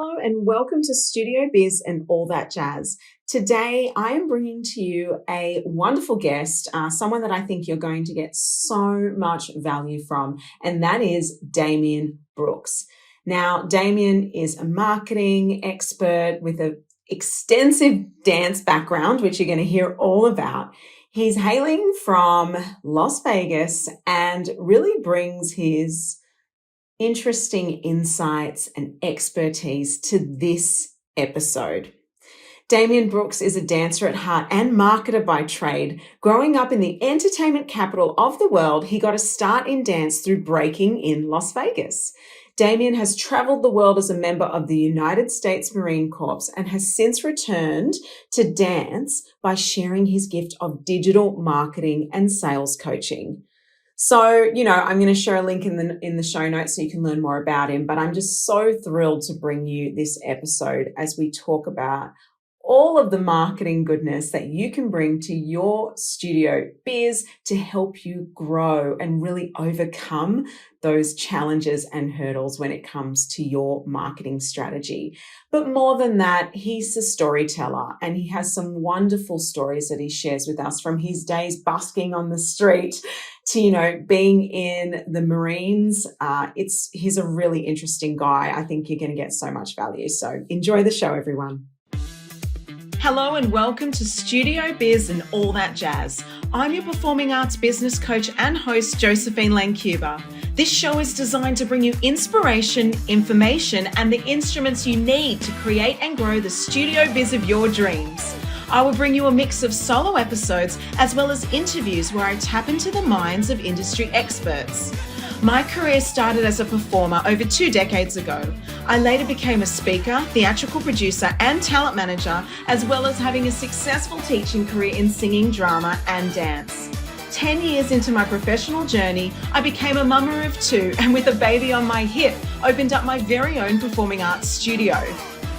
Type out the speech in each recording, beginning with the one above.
Hello and welcome to Studio Biz and all that jazz. Today I am bringing to you a wonderful guest, someone that I think you're going to get so much value from, and that is Damien Brooks. Now, Damien is a marketing expert with an extensive dance background, which you're going to hear all about. He's hailing from Las Vegas and really brings his interesting insights and expertise to this episode. Damien Brooks is a dancer at heart and marketer by trade. Growing up in the entertainment capital of the world, he got a start in dance through breaking in Las Vegas. Damien has traveled the world as a member of the United States Marine Corps and has since returned to dance by sharing his gift of digital marketing and sales coaching. So, I'm going to share a link in the show notes so you can learn more about him. But I'm just so thrilled to bring you this episode as we talk about all of the marketing goodness that you can bring to your studio biz to help you grow and really overcome those challenges and hurdles when it comes to your marketing strategy. But more than that, he's a storyteller and he has some wonderful stories that he shares with us from his days busking on the street to, being in the Marines. He's a really interesting guy. I think you're going to get so much value. So enjoy the show, everyone. Hello and welcome to Studio Biz and all that jazz. I'm your performing arts business coach and host, Josephine Lancuba. This show is designed to bring you inspiration, information, and the instruments you need to create and grow the studio biz of your dreams. I will bring you a mix of solo episodes as well as interviews where I tap into the minds of industry experts. My career started as a performer over 2 decades ago. I later became a speaker, theatrical producer, and talent manager, as well as having a successful teaching career in singing, drama, and dance. 10 years into my professional journey, I became a mama of 2, and with a baby on my hip, opened up my very own performing arts studio.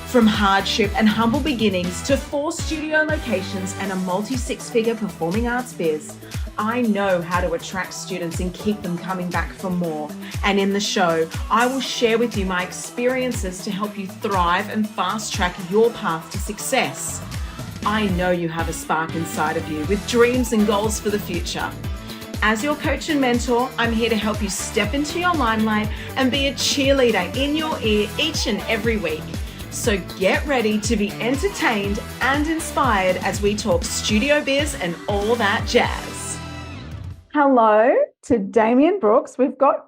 From hardship and humble beginnings to 4 studio locations and a multi-6-figure performing arts biz, I know how to attract students and keep them coming back for more. And in the show, I will share with you my experiences to help you thrive and fast-track your path to success. I know you have a spark inside of you with dreams and goals for the future. As your coach and mentor, I'm here to help you step into your limelight and be a cheerleader in your ear each and every week. So get ready to be entertained and inspired as we talk studio biz and all that jazz. Hello to Damien Brooks. We've got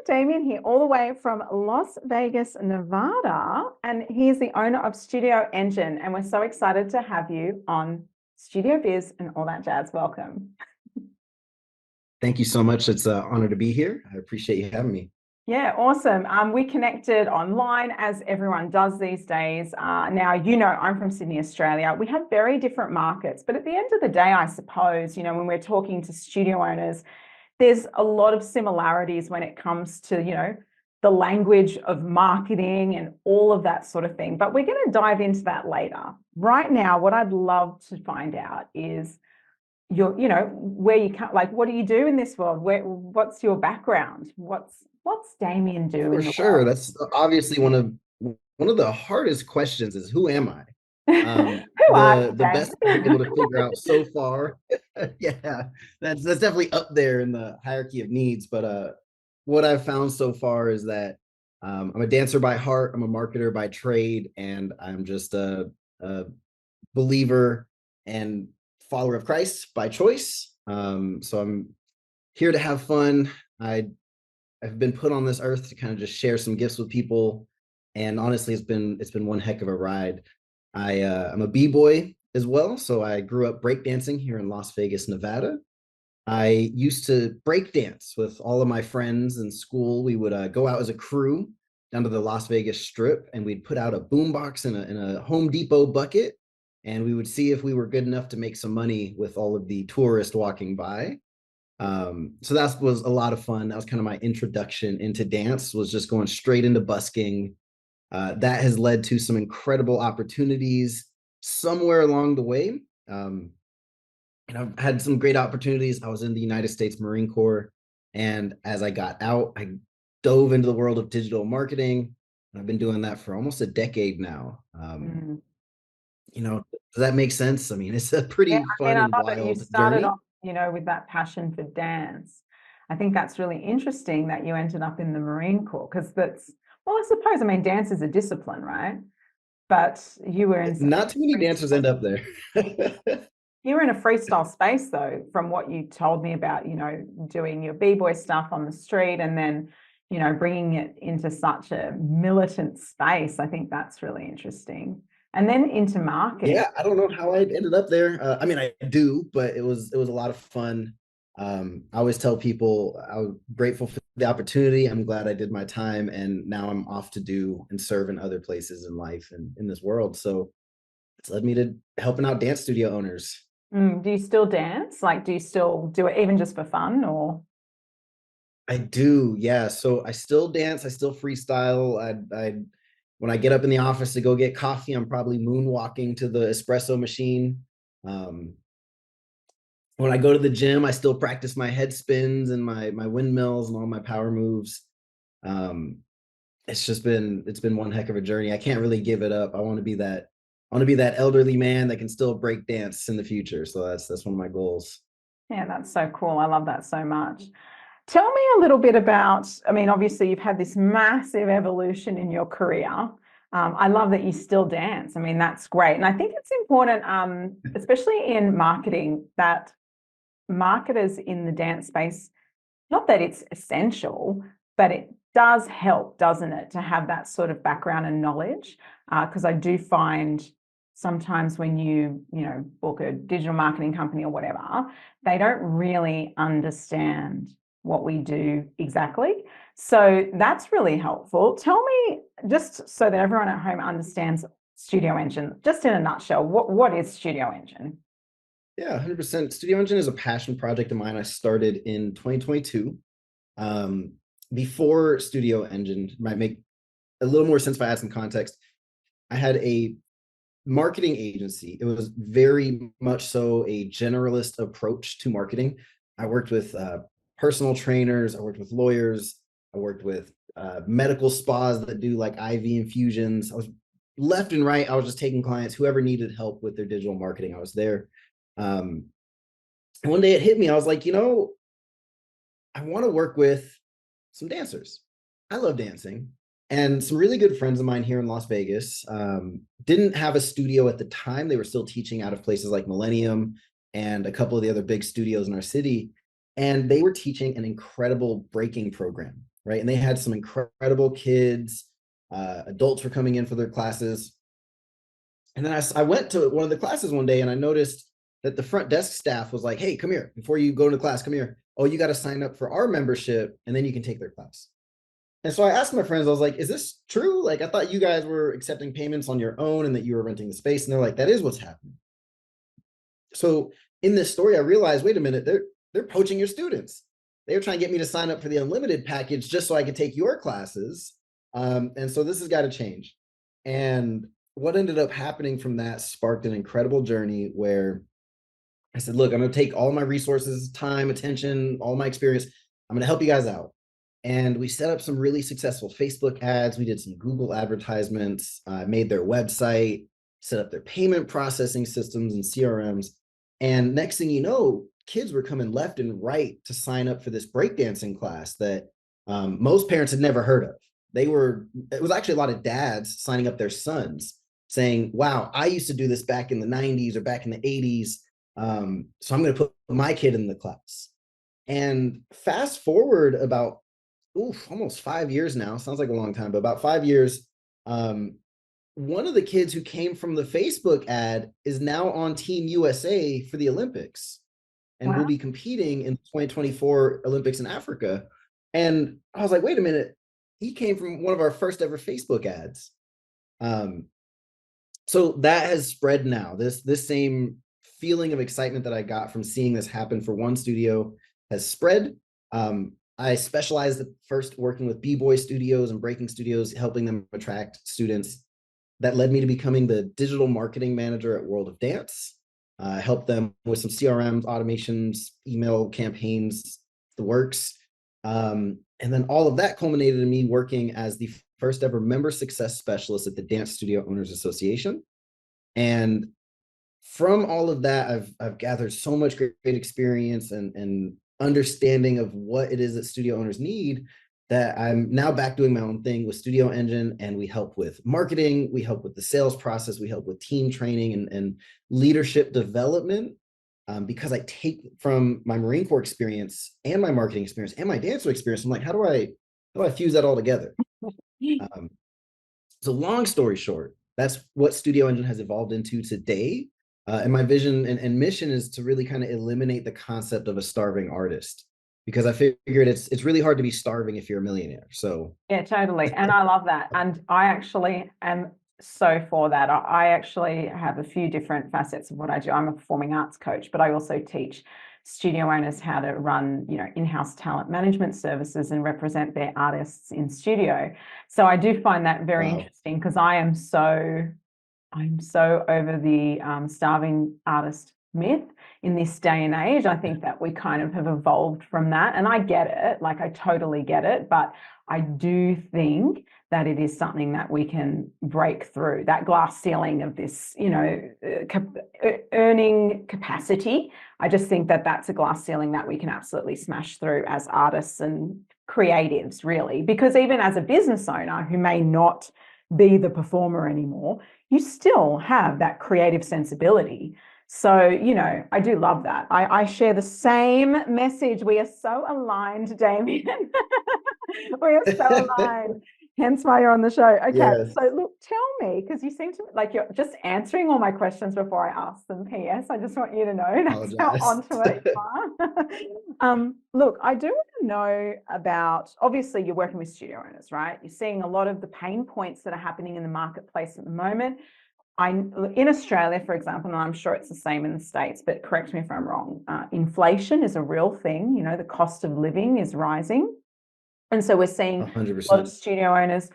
Damien here all the way from Las Vegas, Nevada, and he's the owner of Studio Engine, and we're so excited to have you on Studio Biz and all that jazz. Welcome. Thank you so much. It's an honor to be here. I appreciate you having me. Yeah, awesome. We connected online as everyone does these days. Now, I'm from Sydney, Australia. We have very different markets, but at the end of the day, I suppose, when we're talking to studio owners, there's a lot of similarities when it comes to, the language of marketing and all of that sort of thing. But we're going to dive into that later. Right now, what I'd love to find out is where you come, like, what do you do in this world? What's your background? What's Damien do? For sure. That's obviously one of the hardest questions is who am I? The best I've been able to figure out so far. Yeah, that's definitely up there in the hierarchy of needs. But what I've found so far is that I'm a dancer by heart, I'm a marketer by trade, and I'm just a believer and follower of Christ by choice. So I'm here to have fun. I've been put on this earth to kind of just share some gifts with people, and honestly, it's been one heck of a ride. I'm a b-boy as well, so I grew up breakdancing here in Las Vegas, Nevada. I used to break dance with all of my friends in school. We would go out as a crew down to the Las Vegas Strip, and we'd put out a boombox in a Home Depot bucket, and we would see if we were good enough to make some money with all of the tourists walking by. So that was a lot of fun. That was kind of my introduction into dance, was just going straight into busking. That has led to some incredible opportunities somewhere along the way. And I've had some great opportunities. I was in the United States Marine Corps, and as I got out, I dove into the world of digital marketing. I've been doing that for almost a decade now. Mm. Does that make sense? I mean, it's a Yeah, pretty I mean, fun I and love that you wild started journey. off, with that passion for dance. I think that's really interesting that you ended up in the Marine Corps because well, I suppose, I mean, dance is a discipline, right? But you were in Not too many dancers end up there. you were in a freestyle space though, from what you told me about, doing your b-boy stuff on the street and then, bringing it into such a militant space. I think that's really interesting. And then into marketing. Yeah, I don't know how I ended up there. I mean, I do, but it was a lot of fun. I always tell people I'm grateful for the opportunity. I'm glad I did my time, and now I'm off to do and serve in other places in life and in this world. So it's led me to helping out dance studio owners. Do you still dance? Like, do you still do it even just for fun or? I do, yeah. So I still dance. I still freestyle. I when I get up in the office to go get coffee, I'm probably moonwalking to the espresso machine. Um, when I go to the gym, I still practice my head spins and my windmills and all my power moves. Um, it's been one heck of a journey. I can't really give it up. I want to be that elderly man that can still break dance in the future. So that's one of my goals. Yeah, that's so cool. I love that so much. Tell me a little bit about, I mean, obviously you've had this massive evolution in your career. I love that you still dance. I mean, that's great. And I think it's important, especially in marketing, that marketers in the dance space, not that it's essential, but it does help, doesn't it, to have that sort of background and knowledge? Because I do find sometimes when you book a digital marketing company or whatever, they don't really understand what we do exactly. So that's really helpful. Tell me, just so that everyone at home understands Studio Engine, just in a nutshell, what is Studio Engine? Yeah, 100%. Studio Engine is a passion project of mine. I started in 2022. Um, Before Studio Engine, might make a little more sense if I add some context. I had a marketing agency. It was very much so a generalist approach to marketing. I worked with personal trainers, I worked with lawyers, I worked with medical spas that do like IV infusions. I was left and right. I was just taking clients, whoever needed help with their digital marketing. I was there. Um, and one day it hit me. I was like, I want to work with some dancers. I love dancing. And some really good friends of mine here in Las Vegas didn't have a studio at the time. They were still teaching out of places like Millennium and a couple of the other big studios in our city. And they were teaching an incredible breaking program, right? And they had some incredible kids. Adults were coming in for their classes. And then I went to one of the classes one day and I noticed that the front desk staff was like, hey, come here. Before you go to class, come here. Oh, you got to sign up for our membership and then you can take their class. And so I asked my friends, I was like, is this true? Like, I thought you guys were accepting payments on your own and that you were renting the space. And they're like, that is what's happening. So in this story, I realized, wait a minute, they're poaching your students. They were trying to get me to sign up for the unlimited package just so I could take your classes. And so this has got to change. And what ended up happening from that sparked an incredible journey where I said, look, I'm going to take all my resources, time, attention, all my experience. I'm going to help you guys out. And we set up some really successful Facebook ads. We did some Google advertisements, made their website, set up their payment processing systems and CRMs. And next thing you know, kids were coming left and right to sign up for this breakdancing class that most parents had never heard of. It was actually a lot of dads signing up their sons saying, wow, I used to do this back in the 90s or back in the 80s. So I'm going to put my kid in the class. And fast forward about almost 5 years now. Sounds like a long time, but about 5 years. One of the kids who came from the Facebook ad is now on Team USA for the Olympics and will Wow. be competing in the 2024 Olympics in Africa. And I was like, wait a minute. He came from one of our first ever Facebook ads. Um, so that has spread now. This same feeling of excitement that I got from seeing this happen for one studio has spread. I specialized at first working with b-boy studios and breaking studios, helping them attract students. That led me to becoming the digital marketing manager at World of Dance. Helped them with some CRMs, automations, email campaigns, the works. And then all of that culminated in me working as the first ever member success specialist at the Dance Studio Owners Association. And from all of that, I've gathered so much great experience and understanding of what it is that studio owners need, that I'm now back doing my own thing with Studio Engine, and we help with marketing, we help with the sales process, we help with team training and leadership development. Because I take from my Marine Corps experience and my marketing experience and my dancer experience, I'm like, how do I fuse that all together? So long story short, that's what Studio Engine has evolved into today. And my vision and mission is to really kind of eliminate the concept of a starving artist, because I figured it's really hard to be starving if you're a millionaire. So yeah, totally. And I love that. And I actually am so for that. I actually have a few different facets of what I do. I'm a performing arts coach, but I also teach studio owners how to run, in-house talent management services and represent their artists in studio. So I do find that very interesting, because I'm so over the starving artist myth in this day and age. I think that we kind of have evolved from that, and I get it, like I totally get it, but I do think that it is something that we can break through, that glass ceiling of this, earning capacity. I just think that that's a glass ceiling that we can absolutely smash through as artists and creatives, really, because even as a business owner who may not be the performer anymore, you still have that creative sensibility. So, I do love that. I share the same message. We are so aligned, Damien. We are so aligned. Hence why you're on the show. Okay, yes. So look, tell me, because you seem to like you're just answering all my questions before I ask them. P.S. I just want you to know that's how onto it you are. Look, I do want to know about, obviously you're working with studio owners, right? You're seeing a lot of the pain points that are happening in the marketplace at the moment. In Australia, for example, and I'm sure it's the same in the States, but correct me if I'm wrong, inflation is a real thing. The cost of living is rising. And so we're seeing 100%. A lot of studio owners,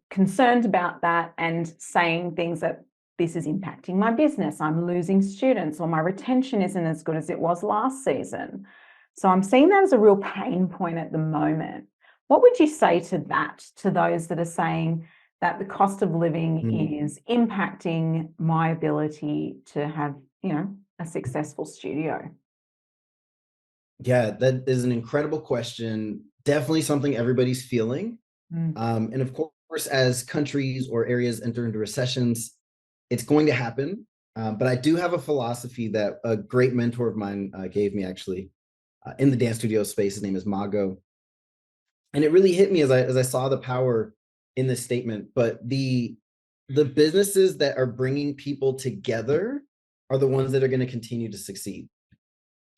concerned about that and saying things that this is impacting my business. I'm losing students, or my retention isn't as good as it was last season. So I'm seeing that as a real pain point at the moment. What would you say to that, to those that are saying that the cost of living is impacting my ability to have, a successful studio? Yeah, that is an incredible question. Definitely something everybody's feeling. And of course, as countries or areas enter into recessions, it's going to happen. But I do have a philosophy that a great mentor of mine gave me, actually, in the dance studio space. His name is Mago. And it really hit me as I saw the power in this statement. But the businesses that are bringing people together are the ones that are going to continue to succeed.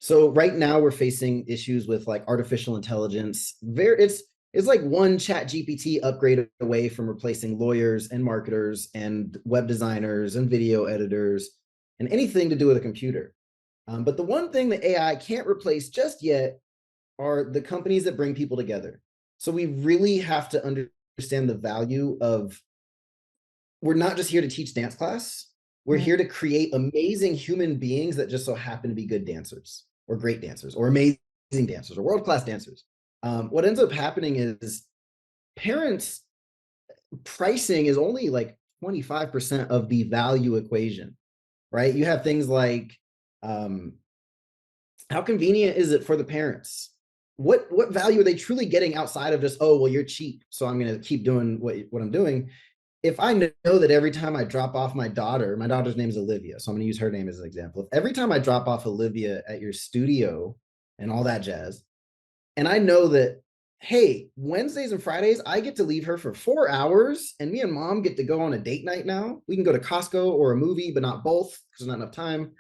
So right now we're facing issues with like artificial intelligence. It's like one ChatGPT upgrade away from replacing lawyers and marketers and web designers and video editors and anything to do with a computer. But the one thing that AI can't replace just yet are the companies that bring people together. So we really have to understand the value of, we're not just here to teach dance class. We're here to create amazing human beings that just so happen to be good dancers, or great dancers, or amazing dancers, or world-class dancers. What ends up happening is parents' pricing is only like 25% of the value equation, right? You have things like, how convenient is it for the parents? What value are they truly getting outside of just, oh, well, you're cheap, so I'm going to keep doing what I'm doing? If I know that every time I drop off my daughter's name is Olivia, so I'm going to use her name as an example. If every time I drop off Olivia at your studio and all that jazz, and I know that, hey, Wednesdays and Fridays, I get to leave her for 4 hours, and me and mom get to go on a date night now. We can go to Costco or a movie, but not both because there's not enough time.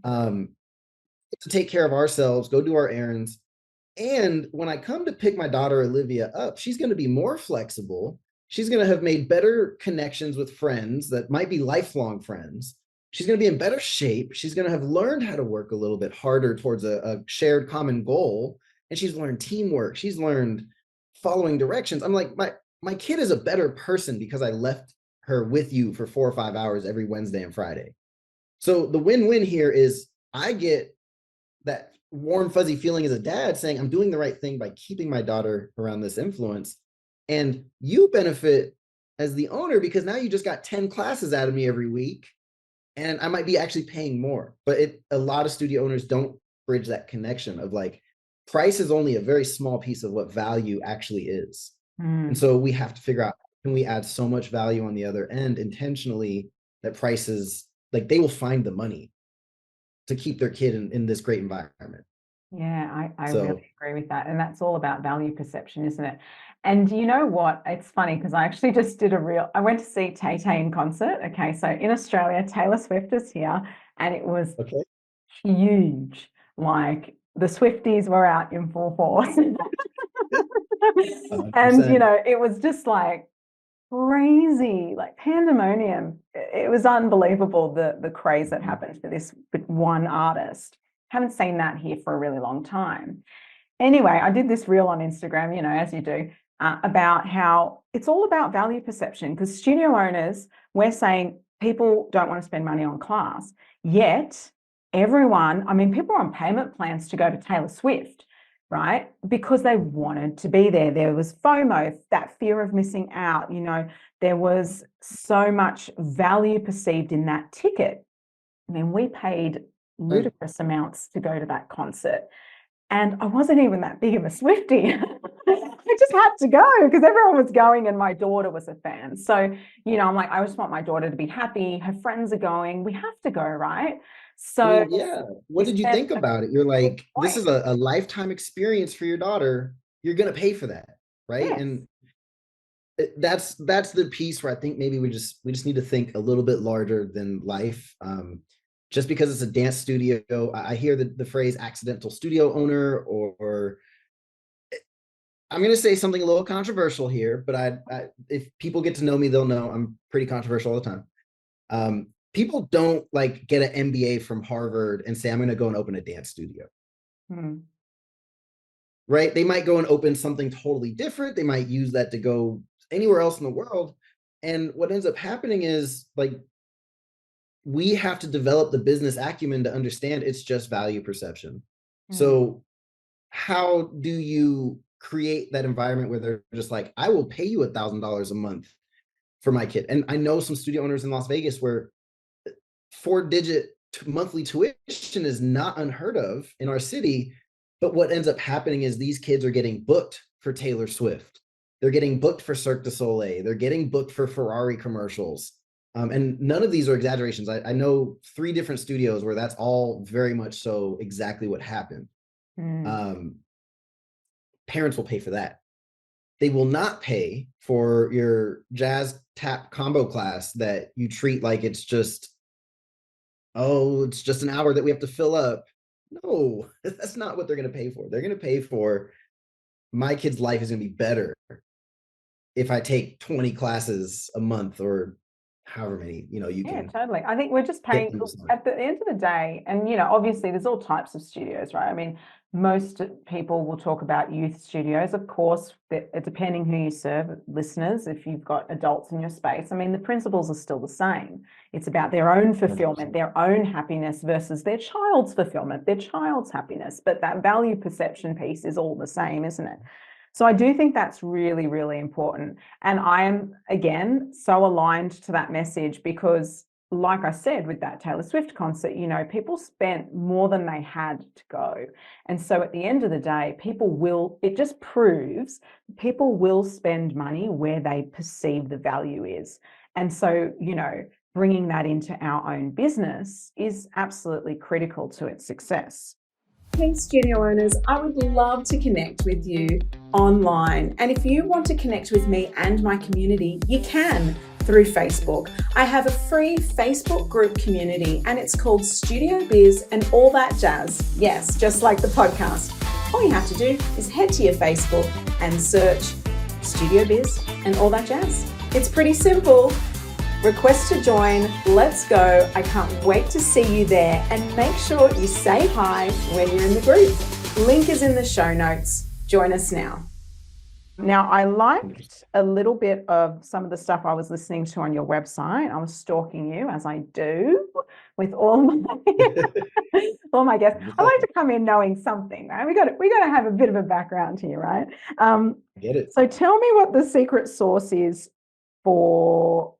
To take care of ourselves, go do our errands. And when I come to pick my daughter Olivia up, she's going to be more flexible. She's going to have made better connections with friends that might be lifelong friends. She's going to be in better shape. She's going to have learned how to work a little bit harder towards a shared common goal. And she's learned teamwork. She's learned following directions. I'm like, my kid is a better person because I left her with you for 4 or 5 hours every Wednesday and Friday. So the win-win here is I get that warm, fuzzy feeling as a dad saying I'm doing the right thing by keeping my daughter around this influence. And you benefit as the owner because now you just got 10 classes out of me every week, and I might be actually paying more. But a lot of studio owners don't bridge that connection of like, price is only a very small piece of what value actually is. And so we have to figure out, can we add so much value on the other end intentionally that prices, like, they will find the money to keep their kid in this great environment. Yeah, I really agree with that. And that's all about value perception, isn't it? And you know what? It's funny because I actually just did I went to see Tay-Tay in concert. Okay, so in Australia, Taylor Swift is here, and it was huge. Like the Swifties were out in full force. And, you know, it was just like crazy, like pandemonium. It was unbelievable, the craze that happened for this one artist. Haven't seen that here for a really long time. Anyway, I did this reel on Instagram, you know, as you do, about how it's all about value perception, because studio owners, we're saying people don't want to spend money on class, yet everyone, I mean, people are on payment plans to go to Taylor Swift, right? Because they wanted to be there. There was FOMO, that fear of missing out, you know, there was so much value perceived in that ticket. I mean, we paid ludicrous amounts to go to that concert. And I wasn't even that big of a Swiftie. I just had to go because everyone was going and my daughter was a fan. So, you know, I'm like, I just want my daughter to be happy. Her friends are going. We have to go, right? So, yeah. What did you think about it? You're like, this is a lifetime experience for your daughter. You're going to pay for that, right? Yes. And that's the piece where I think maybe we just need to think a little bit larger than life. Just because it's a dance studio, I hear the phrase accidental studio owner, or I'm going to say something a little controversial here, but if people get to know me, they'll know I'm pretty controversial all the time. People don't like get an MBA from Harvard and say, I'm going to go and open a dance studio. Right? They might go and open something totally different. They might use that to go anywhere else in the world. And what ends up happening is, like, we have to develop the business acumen to understand it's just value perception. So how do you create that environment where they're just like, I will pay you $1,000 a month for my kid? And I know some studio owners in Las Vegas where 4-digit monthly tuition is not unheard of in our city. But what ends up happening is these kids are getting booked for Taylor Swift. They're getting booked for Cirque du Soleil. They're getting booked for Ferrari commercials. And none of these are exaggerations. I know 3 different studios where that's all very much so exactly what happened. Parents will pay for that. They will not pay for your jazz tap combo class that you treat like it's just, it's just an hour that we have to fill up. No, that's not what they're going to pay for. They're going to pay for, my kid's life is going to be better if I take 20 classes a month, or however many, you know, you can. Yeah, totally. I think we're just paying at the end of the day. And, you know, obviously there's all types of studios, right? I mean, most people will talk about youth studios, of course, depending who you serve, listeners, if you've got adults in your space. I mean, the principles are still the same. It's about their own fulfillment, their own happiness versus their child's fulfillment, their child's happiness. But that value perception piece is all the same, isn't it? So I do think that's really, really important. And I am, again, so aligned to that message because, like I said, with that Taylor Swift concert, you know, people spent more than they had to go. And so at the end of the day, it just proves people will spend money where they perceive the value is. And so, you know, bringing that into our own business is absolutely critical to its success. Hey studio owners, I would love to connect with you online. And if you want to connect with me and my community, you can through Facebook. I have a free Facebook group community and it's called Studio Biz and All That Jazz. Yes, just like the podcast. All you have to do is head to your Facebook and search Studio Biz and All That Jazz. It's pretty simple. Request to join, let's go. I can't wait to see you there, and make sure you say hi when you're in the group. Link is in the show notes. Join us now. Now, I liked a little bit of some of the stuff I was listening to on your website. I was stalking you, as I do, with all my all my guests. I like to come in knowing something, right? We got to have a bit of a background here, right? Get it. So tell me what the secret sauce is for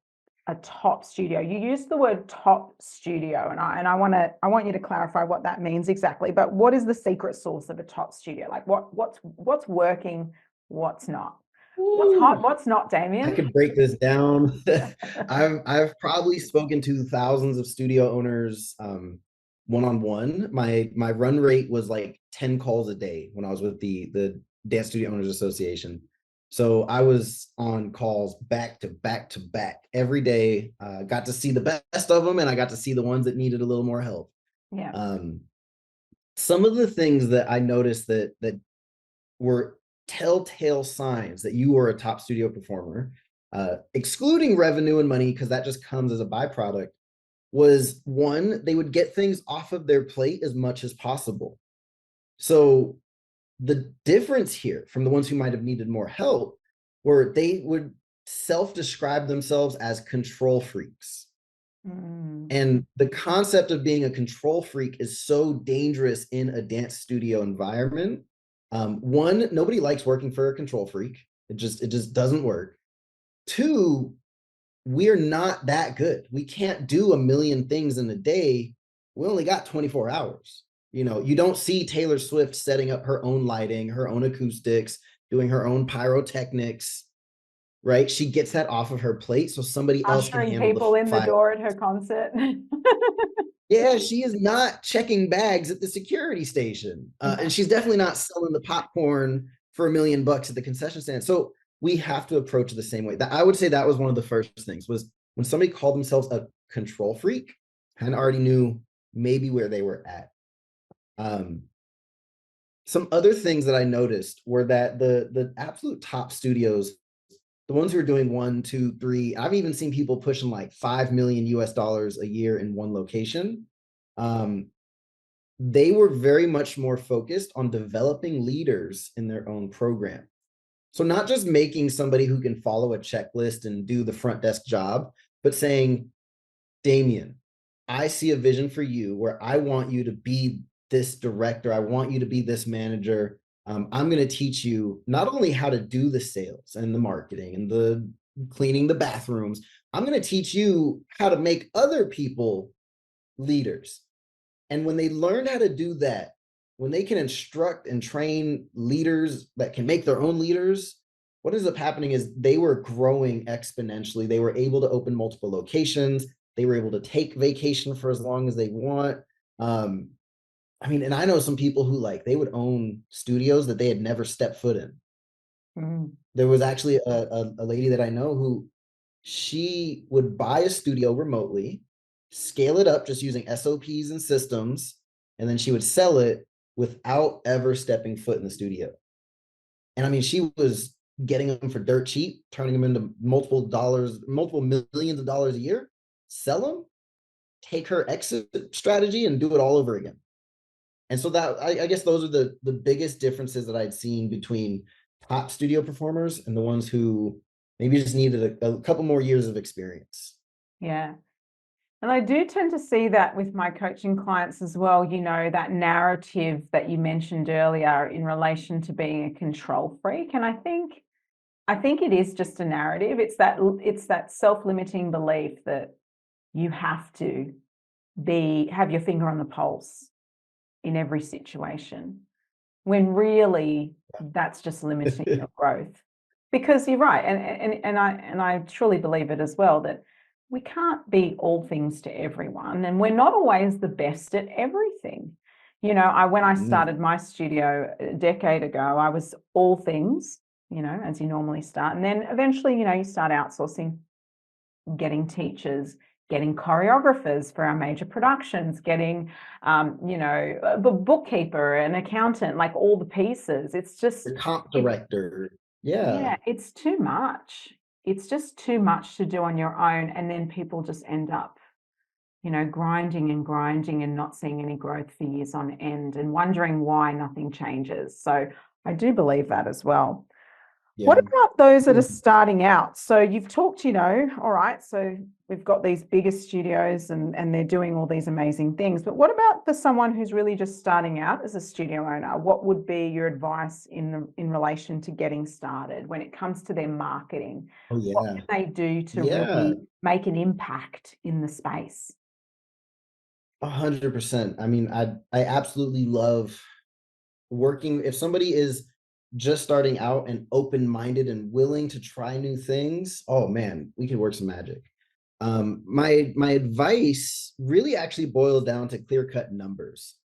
a top studio. You used the word top studio, and I want you to clarify what that means exactly. But what is the secret sauce of a top studio? Like what's working, what's not? What's hot, what's not, Damien? I could break this down. I've probably spoken to thousands of studio owners one-on-one. My run rate was like 10 calls a day when I was with the Dance Studio Owners Association. So I was on calls back to back to back every day. Got to see the best of them, and I got to see the ones that needed a little more help. Yeah. Some of the things that I noticed that were telltale signs that you were a top studio performer, excluding revenue and money, because that just comes as a byproduct, was one, they would get things off of their plate as much as possible. So the difference here from the ones who might have needed more help were they would self-describe themselves as control freaks. And the concept of being a control freak is so dangerous in a dance studio environment. One, nobody likes working for a control freak. It just doesn't work. Two, we're not that good. We can't do a million things in a day. We only got 24 hours. You know, you don't see Taylor Swift setting up her own lighting, her own acoustics, doing her own pyrotechnics, right? She gets that off of her plate so somebody else can handle people in the fire. door at her concert. Yeah, she is not checking bags at the security station. And she's definitely not selling the popcorn for $1 million at the concession stand. So we have to approach it the same way. That I would say that was one of the first things, was when somebody called themselves a control freak, kind of already knew maybe where they were at. Some other things that I noticed were that the absolute top studios, the ones who are doing 1, 2, 3, I've even seen people pushing like $5 million US a year in one location. They were very much more focused on developing leaders in their own program. So not just making somebody who can follow a checklist and do the front desk job, but saying, Damian, I see a vision for you where I want you to be this director. I want you to be this manager. I'm going to teach you not only how to do the sales and the marketing and the cleaning the bathrooms, I'm going to teach you how to make other people leaders. And when they learn how to do that, when they can instruct and train leaders that can make their own leaders, what ends up happening is they were growing exponentially. They were able to open multiple locations. They were able to take vacation for as long as they want. I mean, and I know some people who they would own studios that they had never stepped foot in. There was actually a lady that I know who she would buy a studio remotely, scale it up just using SOPs and systems, and then she would sell it without ever stepping foot in the studio. And I mean, she was getting them for dirt cheap, turning them into multiple millions of dollars a year, sell them, take her exit strategy and do it all over again. And so that I guess those are the biggest differences that I'd seen between top studio performers and the ones who maybe just needed a couple more years of experience. Yeah. And I do tend to see that with my coaching clients as well, you know, that narrative that you mentioned earlier in relation to being a control freak. And I think it is just a narrative. It's that self-limiting belief that you have to have your finger on the pulse in every situation, when really that's just limiting your growth. Because you're right, and I truly believe it as well, that we can't be all things to everyone, and we're not always the best at everything. You know, when I started my studio a decade ago, I was all things, you know, as you normally start, and then eventually, you know, you start outsourcing, getting teachers, getting choreographers for our major productions, getting, you know, a bookkeeper, an accountant, like all the pieces. It's just the comp director. Yeah, it's too much. It's just too much to do on your own. And then people just end up, you know, grinding and not seeing any growth for years on end and wondering why nothing changes. So I do believe that as well. What Yeah. about those that are starting out? So you've talked, all right, so we've got these bigger studios and they're doing all these amazing things. But what about for someone who's really just starting out as a studio owner? What would be your advice in relation to getting started when it comes to their marketing? Oh What yeah. can they do to Yeah. really make an impact in the space? 100%. I mean, I absolutely love working. If somebody is just starting out and open-minded and willing to try new things, oh man, we could work some magic. My advice really actually boils down to clear-cut numbers.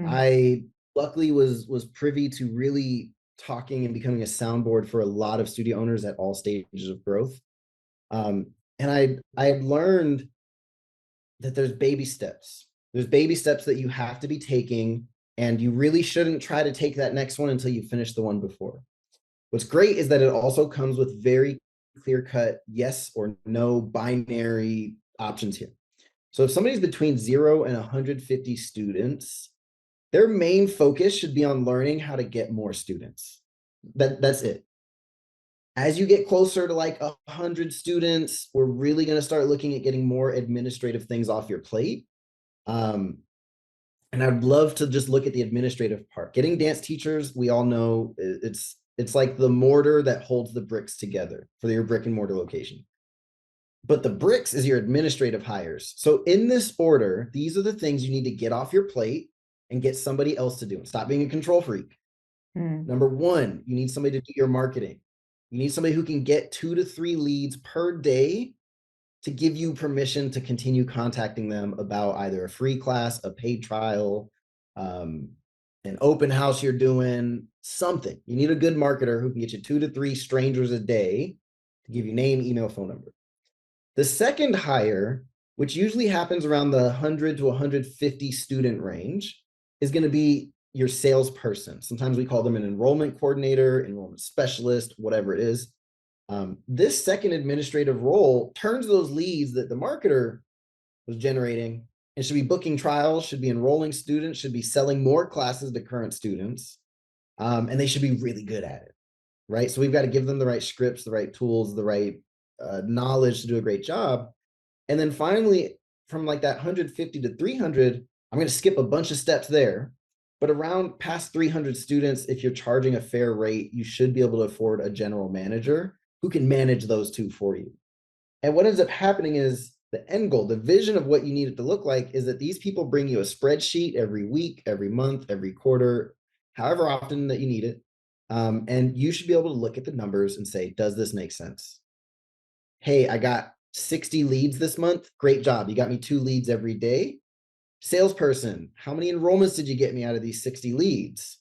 I luckily was privy to really talking and becoming a soundboard for a lot of studio owners at all stages of growth. And I had learned that there's baby steps. There's baby steps that you have to be taking, and you really shouldn't try to take that next one until you finish the one before. What's great is that it also comes with very clear-cut yes or no binary options here. So if somebody's between 0 and 150 students, their main focus should be on learning how to get more students. That's it. As you get closer to like 100 students, we're really going to start looking at getting more administrative things off your plate. And I'd love to just look at the administrative part. Getting dance teachers, we all know it's like the mortar that holds the bricks together for your brick and mortar location. But the bricks is your administrative hires. So in this order, these are the things you need to get off your plate and get somebody else to do. Stop being a control freak. Number one, you need somebody to do your marketing. You need somebody who can get 2 to 3 leads per day to give you permission to continue contacting them about either a free class, a paid trial, an open house you're doing, something. You need a good marketer who can get you 2 to 3 strangers a day to give you name, email, phone number. The second hire, which usually happens around the 100 to 150 student range, is going to be your salesperson. Sometimes we call them an enrollment coordinator, enrollment specialist, whatever it is. This second administrative role turns those leads that the marketer was generating and should be booking trials, should be enrolling students, should be selling more classes to current students, and they should be really good at it, right? So we've got to give them the right scripts, the right tools, the right knowledge to do a great job. And then finally, from like that 150 to 300, I'm going to skip a bunch of steps there. But around past 300 students, if you're charging a fair rate, you should be able to afford a general manager who can manage those two for you. And what ends up happening is the end goal, the vision of what you need it to look like is that these people bring you a spreadsheet every week, every month, every quarter, however often that you need it. And you should be able to look at the numbers and say, does this make sense? Hey, I got 60 leads this month. Great job. You got me 2 leads every day. Salesperson, how many enrollments did you get me out of these 60 leads?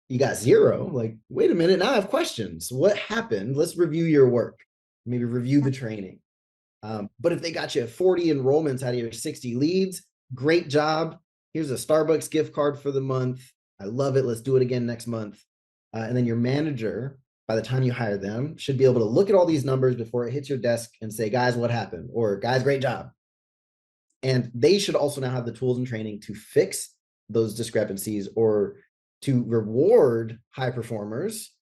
You got 0. Like, wait a minute, now I have questions. What happened? Let's review your work. Maybe review the training. But if they got you 40 enrollments out of your 60 leads, great job. Here's a Starbucks gift card for the month. I love it. Let's do it again next month. And then your manager, by the time you hire them, should be able to look at all these numbers before it hits your desk and say, guys, what happened? Or guys, great job. And they should also now have the tools and training to fix those discrepancies or to reward high performers.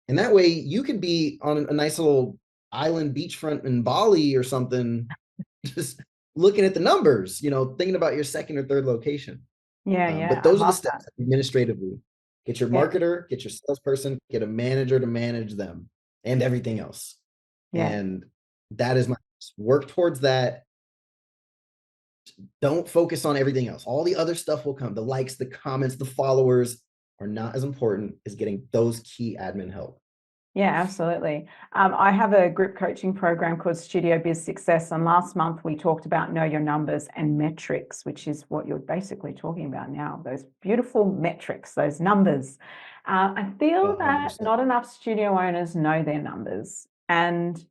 And that way you could be on a nice little island beachfront in Bali or something, just looking at the numbers, thinking about your second or third location. Yeah, But those are the steps administratively. Get your marketer, get your salesperson, get a manager to manage them and everything else. And that is my work towards that. Don't focus on everything else. All the other stuff will come. The likes, the comments, the followers are not as important as getting those key admin help. Yeah, absolutely. I have a group coaching program called Studio Biz Success. And last month we talked about know your numbers and metrics, which is what you're basically talking about now, those beautiful metrics, those numbers. I feel that 100%. not enough studio owners know their numbers, and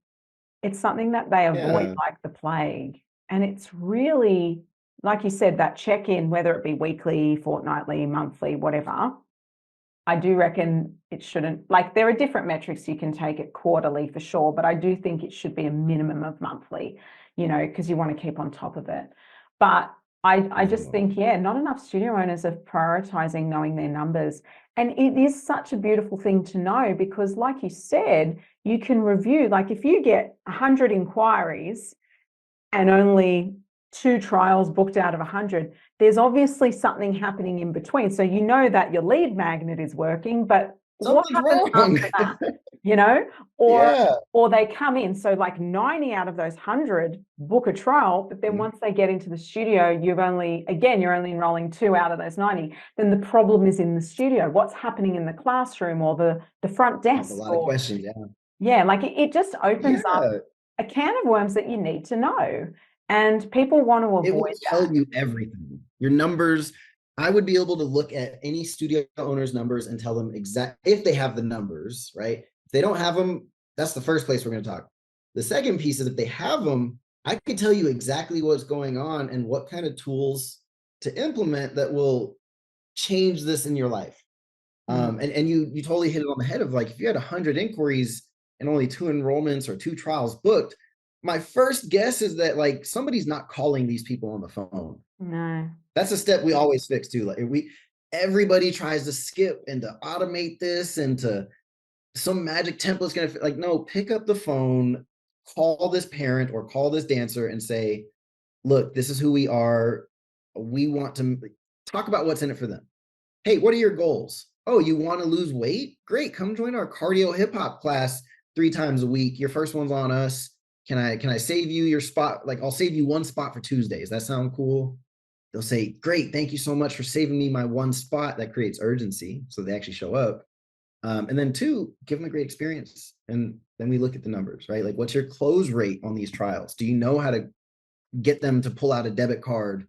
it's something that they avoid like the plague. And it's really, like you said, that check-in, whether it be weekly, fortnightly, monthly, whatever. I do reckon it shouldn't, like there are different metrics you can take it quarterly for sure, but I do think it should be a minimum of monthly, because you want to keep on top of it. But I just think, yeah, not enough studio owners are prioritizing knowing their numbers. And it is such a beautiful thing to know because, like you said, you can review, like if you get 100 inquiries and only 2 trials booked out of 100, there's obviously something happening in between. So you know that your lead magnet is working, but what Something's happens wrong. after that? You know, or Yeah. or they come in, so like 90 out of those 100 book a trial, but then Mhm. once they get into the studio, you're only enrolling 2 out of those 90. Then the problem is in the studio. What's happening in the classroom or the front I have a desk? lot of Or questions. Yeah. yeah, like it just opens up Yeah. a can of worms that you need to know, and people want to It will avoid tell that. you everything. Your numbers. I would be able to look at any studio owner's numbers and tell them if they have the numbers, right? If they don't have them, that's the first place we're going to talk. The second piece is if they have them, I can tell you exactly what's going on and what kind of tools to implement that will change this in your life. And you totally hit it on the head of like, if you had 100 inquiries and only 2 enrollments or 2 trials booked, my first guess is that like somebody's not calling these people on the phone. No. That's a step we always fix too. Like everybody tries to skip and to automate this and to some magic template's gonna like, no, pick up the phone, call this parent or call this dancer and say, look, this is who we are. We want to talk about what's in it for them. Hey, what are your goals? Oh, you want to lose weight? Great. Come join our cardio hip hop class 3 times a week. Your first one's on us. Can I save you your spot? Like I'll save you 1 spot for Tuesdays. That sound cool? They'll say, great, thank you so much for saving me my 1 spot. That creates urgency. So they actually show up. And then 2, give them a great experience. And then we look at the numbers, right? Like what's your close rate on these trials? Do you know how to get them to pull out a debit card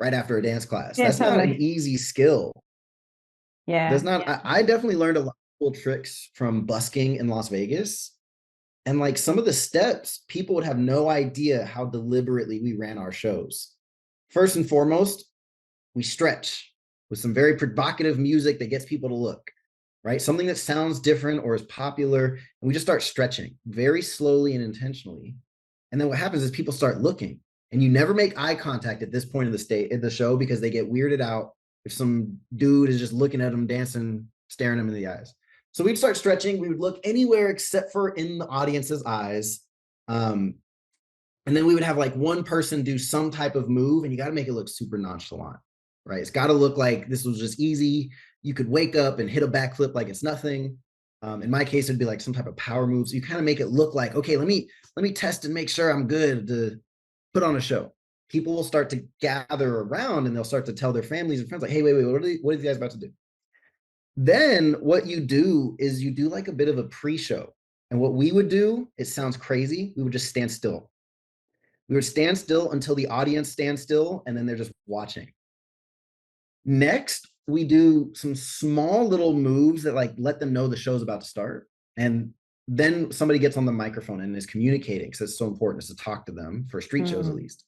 right after a dance class? Yeah, That's not an totally. easy skill. Yeah. There's not, I definitely learned a lot of cool tricks from busking in Las Vegas. And like some of the steps, people would have no idea how deliberately we ran our shows. First and foremost, we stretch with some very provocative music that gets people to look, right? Something that sounds different or is popular. And we just start stretching very slowly and intentionally. And then what happens is people start looking and you never make eye contact at this point of the show because they get weirded out if some dude is just looking at them dancing, staring them in the eyes. So we'd start stretching. We would look anywhere except for in the audience's eyes. And then we would have like one person do some type of move and you got to make it look super nonchalant, right? It's got to look like this was just easy. You could wake up and hit a backflip like it's nothing. In my case, it'd be like some type of power move. So you kind of make it look like, okay, let me test and make sure I'm good to put on a show. People will start to gather around and they'll start to tell their families and friends like, hey, wait, what are you guys about to do? Then what you do is you do like a bit of a pre-show. And what we would do, it sounds crazy, we would just stand still. We would stand still until the audience stands still and then they're just watching. Next, we do some small little moves that like let them know the show's about to start. And then somebody gets on the microphone and is communicating because it's so important is to talk to them for street shows at least.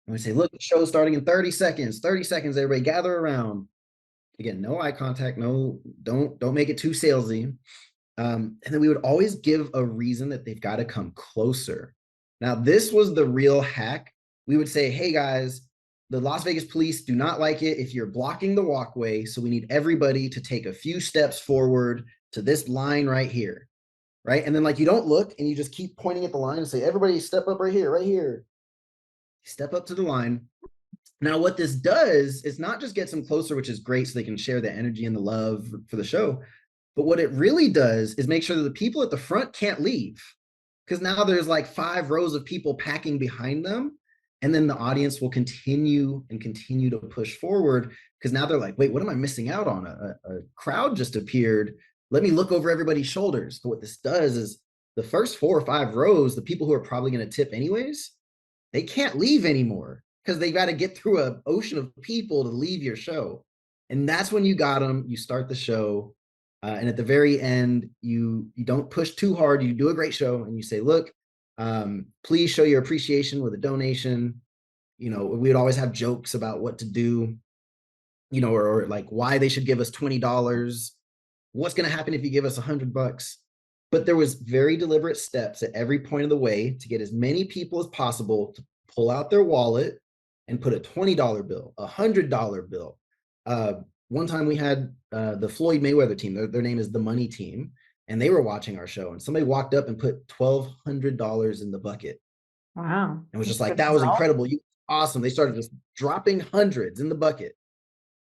And we say, look, the show's starting in 30 seconds. 30 seconds, everybody gather around. Again, no eye contact, no, don't make it too salesy. And then we would always give a reason that they've got to come closer. Now, this was the real hack. We would say, hey guys, the Las Vegas police do not like it if you're blocking the walkway. So we need everybody to take a few steps forward to this line right here. Right. And then like you don't look and you just keep pointing at the line and say, everybody step up right here, right here. Step up to the line. Now, what this does is not just get them closer, which is great so they can share the energy and the love for the show. But what it really does is make sure that the people at the front can't leave because now there's like 5 rows of people packing behind them. And then the audience will continue to push forward because now they're like, wait, what am I missing out on? A crowd just appeared. Let me look over everybody's shoulders. But what this does is the first 4 or 5 rows, the people who are probably going to tip anyways, they can't leave anymore because they got to get through an ocean of people to leave your show. And that's when you got them. You start the show. And at the very end, you don't push too hard. You do a great show and you say, look, please show your appreciation with a donation. You know, we would always have jokes about what to do, you know, or like why they should give us $20. What's going to happen if you give us $100? But there was very deliberate steps at every point of the way to get as many people as possible to pull out their wallet and put a $20 bill, a $100 bill. One time we had the Floyd Mayweather team, their name is the Money Team, and they were watching our show, and somebody walked up and put $1,200 in the bucket. Wow. And was just like, that was incredible. You awesome. They started just dropping hundreds in the bucket.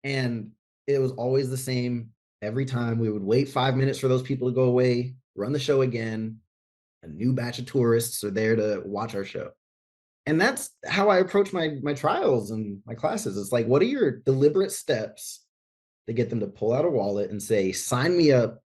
And it was always the same every time. We would wait 5 minutes for those people to go away, run the show again. A new batch of tourists are there to watch our show. And that's how I approach my trials and my classes. It's like, what are your deliberate steps to get them to pull out a wallet and say, sign me up.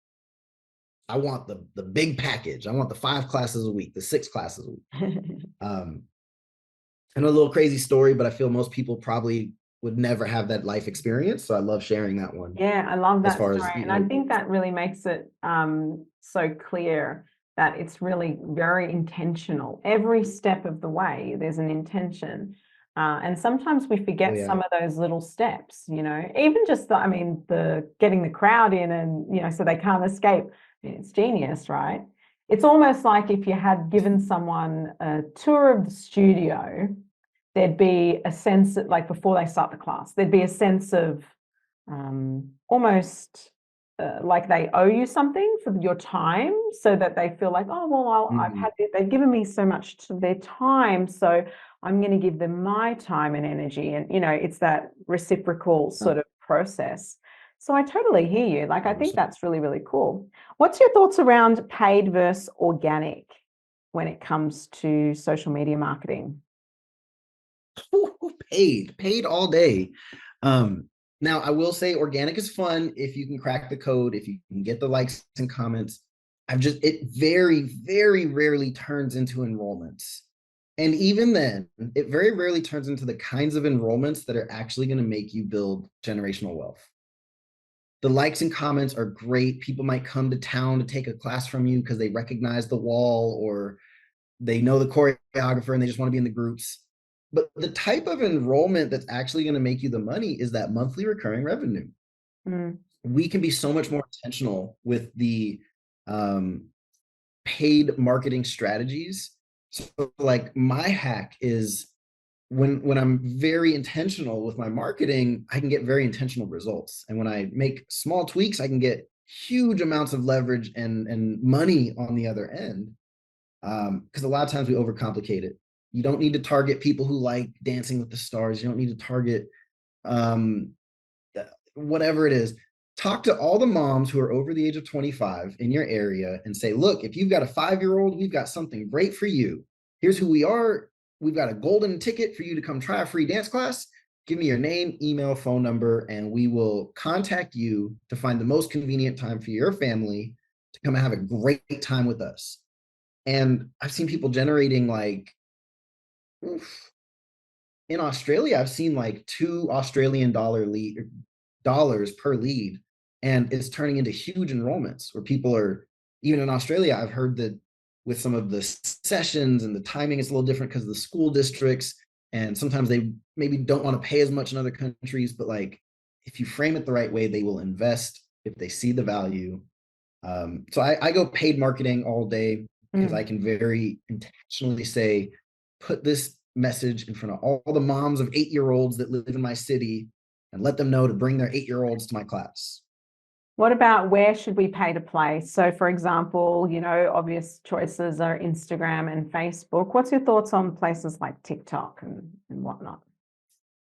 I want the big package. I want the 5 classes a week, the 6 classes a week. I know a little crazy story, but I feel most people probably would never have that life experience. So I love sharing that one. Yeah, I love that story. As, and I think that really makes it so clear that it's really very intentional. Every step of the way, there's an intention. And sometimes we forget some of those little steps, you know, even just the getting the crowd in and, you know, so they can't escape. It's genius, right? It's almost like if you had given someone a tour of the studio, there'd be a sense that, like, before they start the class, there'd be a sense of almost like they owe you something for your time, so that they feel like, oh, well, they've given me so much to their time, so I'm going to give them my time and energy. And, you know, it's that reciprocal sort of process. So I totally hear you. Like, I think that's really, really cool. What's your thoughts around paid versus organic when it comes to social media marketing? Paid all day. Now I will say organic is fun if you can crack the code, if you can get the likes and comments. It very, very rarely turns into enrollments. And even then, it very rarely turns into the kinds of enrollments that are actually going to make you build generational wealth. The likes and comments are great. People might come to town to take a class from you because they recognize the wall or they know the choreographer and they just want to be in the groups. But the type of enrollment that's actually going to make you the money is that monthly recurring revenue. We can be so much more intentional with the paid marketing strategies. So like my hack is when I'm very intentional with my marketing, I can get very intentional results. And when I make small tweaks, I can get huge amounts of leverage and money on the other end. Because a lot of times we overcomplicate it. You don't need to target people who like Dancing with the Stars. You don't need to target whatever it is. Talk to all the moms who are over the age of 25 in your area and say, look, if you've got a 5-year-old, we've got something great for you. Here's who we are. We've got a golden ticket for you to come try a free dance class. Give me your name, email, phone number, and we will contact you to find the most convenient time for your family to come and have a great time with us. And I've seen people generating like, in Australia, I've seen like $2 Australian dollars per lead, and it's turning into huge enrollments where people are, even in Australia, I've heard that with some of the sessions and the timing is a little different because of the school districts, and sometimes they maybe don't want to pay as much in other countries, but like if you frame it the right way, they will invest if they see the value. So I go paid marketing all day because I can very intentionally say, put this message in front of all the moms of 8-year-olds that live in my city and let them know to bring their 8-year-olds to my class. What about where should we pay to play? So for example, you know, obvious choices are Instagram and Facebook. What's your thoughts on places like TikTok and whatnot?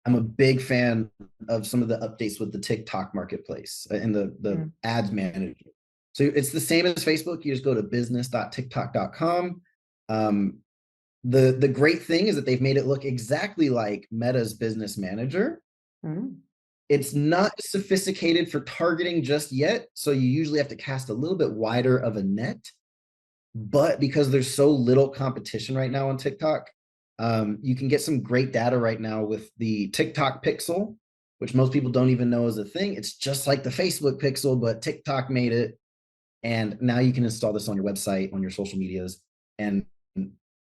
I'm a big fan of some of the updates with the TikTok marketplace and the ads manager. So it's the same as Facebook. You just go to business.tiktok.com. The great thing is that they've made it look exactly like Meta's business manager. It's not sophisticated for targeting just yet. So you usually have to cast a little bit wider of a net. But because there's so little competition right now on TikTok, you can get some great data right now with the TikTok Pixel, which most people don't even know is a thing. It's just like the Facebook Pixel, but TikTok made it. And now you can install this on your website, on your social medias, and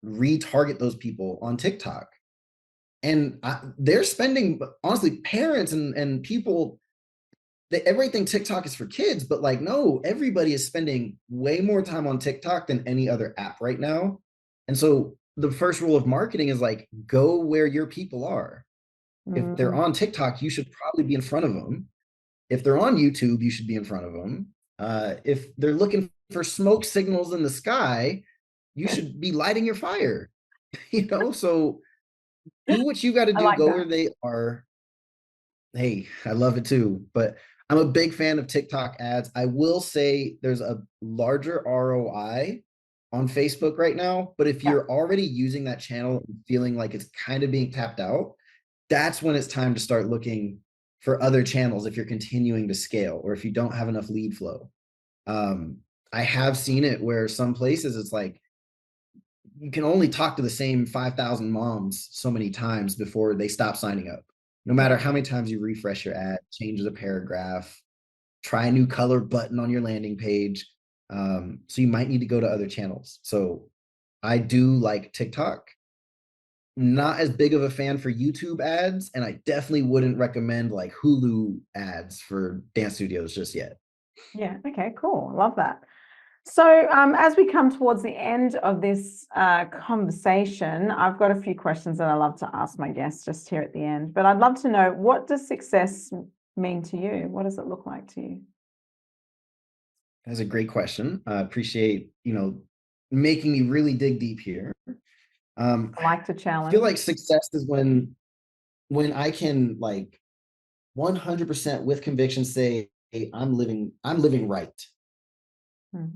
retarget those people on TikTok. And they're spending, honestly, parents and people, everything TikTok is for kids, but like, no, everybody is spending way more time on TikTok than any other app right now. And so the first rule of marketing is like, go where your people are. If they're on TikTok, you should probably be in front of them. If they're on YouTube, you should be in front of them. If they're looking for smoke signals in the sky, you should be lighting your fire. So do what you got to I do, like go that. where they are. Hey, I love it too, but I'm a big fan of TikTok ads. I will say there's a larger ROI on Facebook right now, but if Yeah. you're already using that channel and feeling like it's kind of being tapped out, that's when it's time to start looking for other channels if you're continuing to scale or if you don't have enough lead flow. Um, I have seen it where some places it's like you can only talk to the same 5,000 moms so many times before they stop signing up. No matter how many times you refresh your ad, change the paragraph, try a new color button on your landing page. So you might need to go to other channels. So I do like TikTok. Not as big of a fan for YouTube ads, and I definitely wouldn't recommend like Hulu ads for dance studios just yet. Yeah. Okay, cool. Love that. So as we come towards the end of this conversation, I've got a few questions that I love to ask my guests just here at the end. But I'd love to know, what does success mean to you? What does it look like to you? That's a great question. I appreciate, making me really dig deep here. I like to I challenge. feel like success is when I can like 100% with conviction say, hey, I'm living right.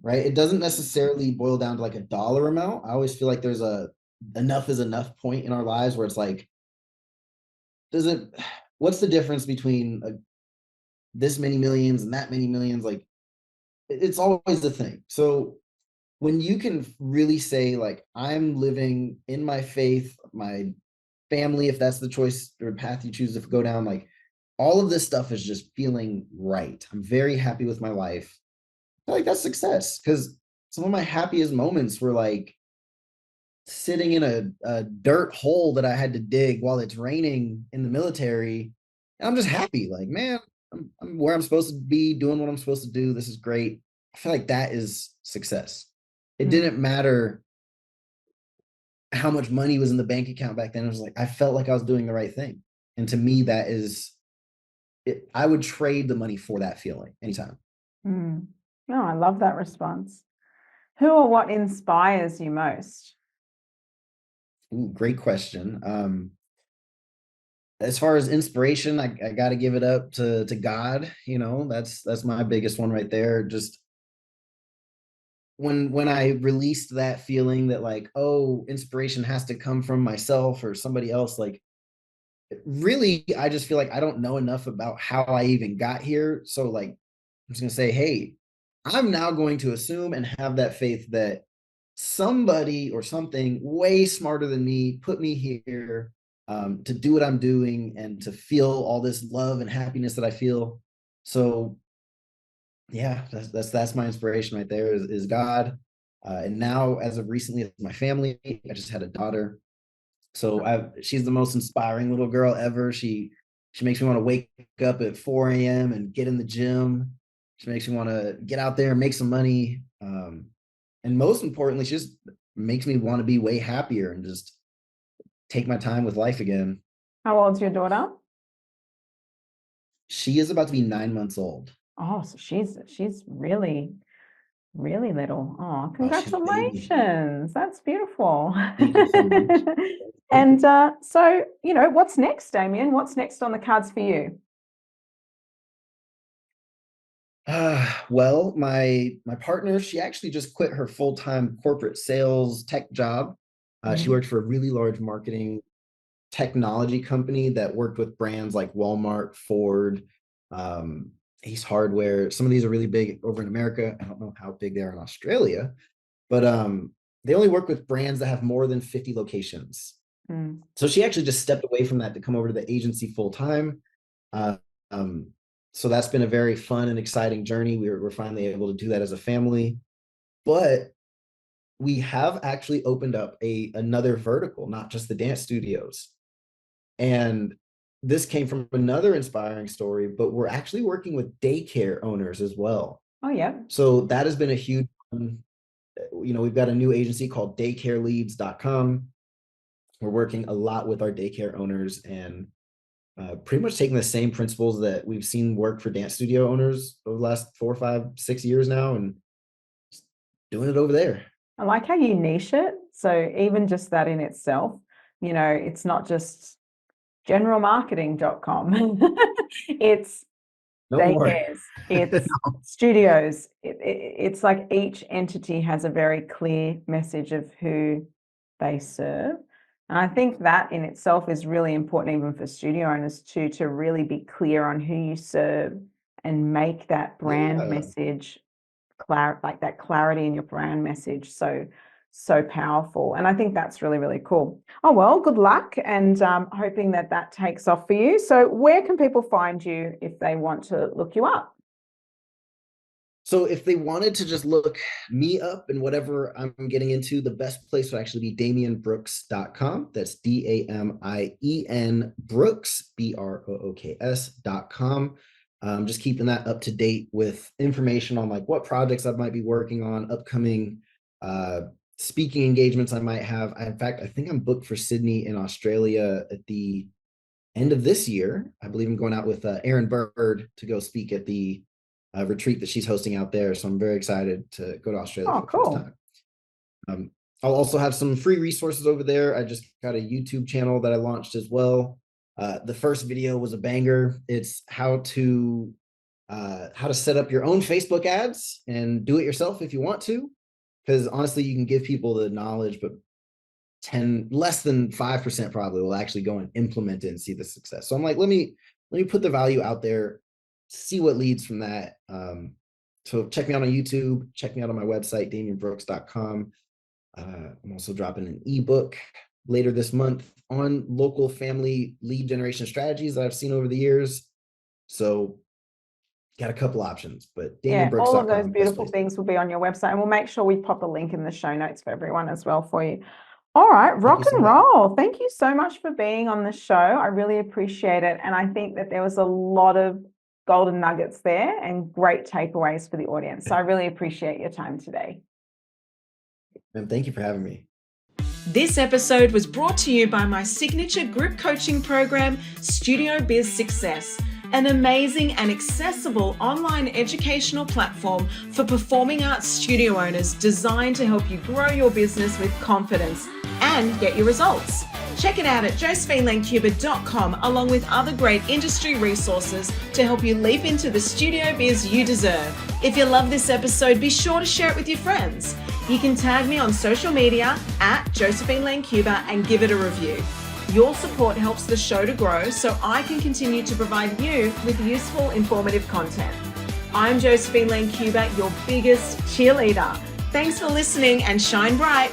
Right. It doesn't necessarily boil down to like a dollar amount. I always feel like there's a enough is enough point in our lives where it's like, what's the difference between this many millions and that many millions? Like, it's always the thing. So when you can really say like, I'm living in my faith, my family, if that's the choice or path you choose to go down, like all of this stuff is just feeling right. I'm very happy with my life. I feel like that's success, because some of my happiest moments were like sitting in a dirt hole that I had to dig while it's raining in the military. And I'm just happy. Like, man, I'm where I'm supposed to be, doing what I'm supposed to do. This is great. I feel like that is success. It didn't matter how much money was in the bank account back then. It was like, I felt like I was doing the right thing. And to me, that is it. I would trade the money for that feeling anytime. No, I love that response. Who or what inspires you most? Ooh, great question. As far as inspiration, I got to give it up to God. That's my biggest one right there. Just when I released that feeling that like, oh, inspiration has to come from myself or somebody else, like really, I just feel like I don't know enough about how I even got here. So like, I'm just gonna say, hey, I'm now going to assume and have that faith that somebody or something way smarter than me put me here, to do what I'm doing and to feel all this love and happiness that I feel. So yeah, that's my inspiration right there is God. And now, as of recently, it's my family. I just had a daughter, so she's the most inspiring little girl ever. She makes me want to wake up at 4 a.m. and get in the gym. She makes me want to get out there and make some money. And most importantly, she just makes me want to be way happier and just take my time with life again. How old's your daughter? She is about to be 9 months old. Oh, so she's really, really little. Oh, Oh, she's a baby. congratulations. That's beautiful. Thank you so much. And so, what's next, Damien? What's next on the cards for you? Well, my partner, she actually just quit her full-time corporate sales tech job. She worked for a really large marketing technology company that worked with brands like Walmart, Ford, Ace Hardware. Some of these are really big over in America. I don't know how big they are in Australia, but they only work with brands that have more than 50 locations. So she actually just stepped away from that to come over to the agency full time. Uh, um, so that's been a very fun and exciting journey. We're finally able to do that as a family, but we have actually opened up another vertical, not just the dance studios. And this came from another inspiring story, but we're actually working with daycare owners as well. Oh, yeah. So that has been a huge, we've got a new agency called daycareleads.com. We're working a lot with our daycare owners, and pretty much taking the same principles that we've seen work for dance studio owners over the last 4, 5, 6 years now, and doing it over there. I like how you niche it. So even just that in itself, it's not just generalmarketing.com. It's daycares, it's studios. It's like each entity has a very clear message of who they serve. And I think that in itself is really important, even for studio owners too, to really be clear on who you serve and make that brand message like that clarity in your brand message so powerful. And I think that's really, really cool. Oh, well, good luck, and hoping that takes off for you. So where can people find you if they want to look you up? So if they wanted to just look me up and whatever I'm getting into, the best place would actually be damienbrooks.com. That's DAMIEN Brooks, BROOKS.com. Just keeping that up to date with information on like what projects I might be working on, upcoming speaking engagements I might have. In fact, I think I'm booked for Sydney in Australia at the end of this year. I believe I'm going out with Erin Bird to go speak at the retreat that she's hosting out there. So I'm very excited to go to Australia for the first time. I'll also have some free resources over there. I just got a YouTube channel that I launched as well. The first video was a banger. It's how to set up your own Facebook ads and do it yourself if you want to. Because honestly, you can give people the knowledge, but less than 5% probably will actually go and implement it and see the success. So I'm like, let me put the value out there, see what leads from that. So check me out on YouTube, check me out on my website, damienbrooks.com. I'm also dropping an ebook later this month on local family lead generation strategies that I've seen over the years. So got a couple options, but DamienBrooks.com, all of those beautiful things will be on your website, and we'll make sure we pop a link in the show notes for everyone as well for you. All right, rock and roll. Thank you so much for being on the show. I really appreciate it. And I think that there was a lot of golden nuggets there and great takeaways for the audience. So I really appreciate your time today. And thank you for having me. This episode was brought to you by my signature group coaching program, Studio Biz Success, an amazing and accessible online educational platform for performing arts studio owners designed to help you grow your business with confidence and get your results. Check it out at josephinelancuba.com, along with other great industry resources to help you leap into the studio biz you deserve. If you love this episode, be sure to share it with your friends. You can tag me on social media at Josephine Lancuba and give it a review. Your support helps the show to grow so I can continue to provide you with useful, informative content. I'm Josephine Lancuba, your biggest cheerleader. Thanks for listening and shine bright.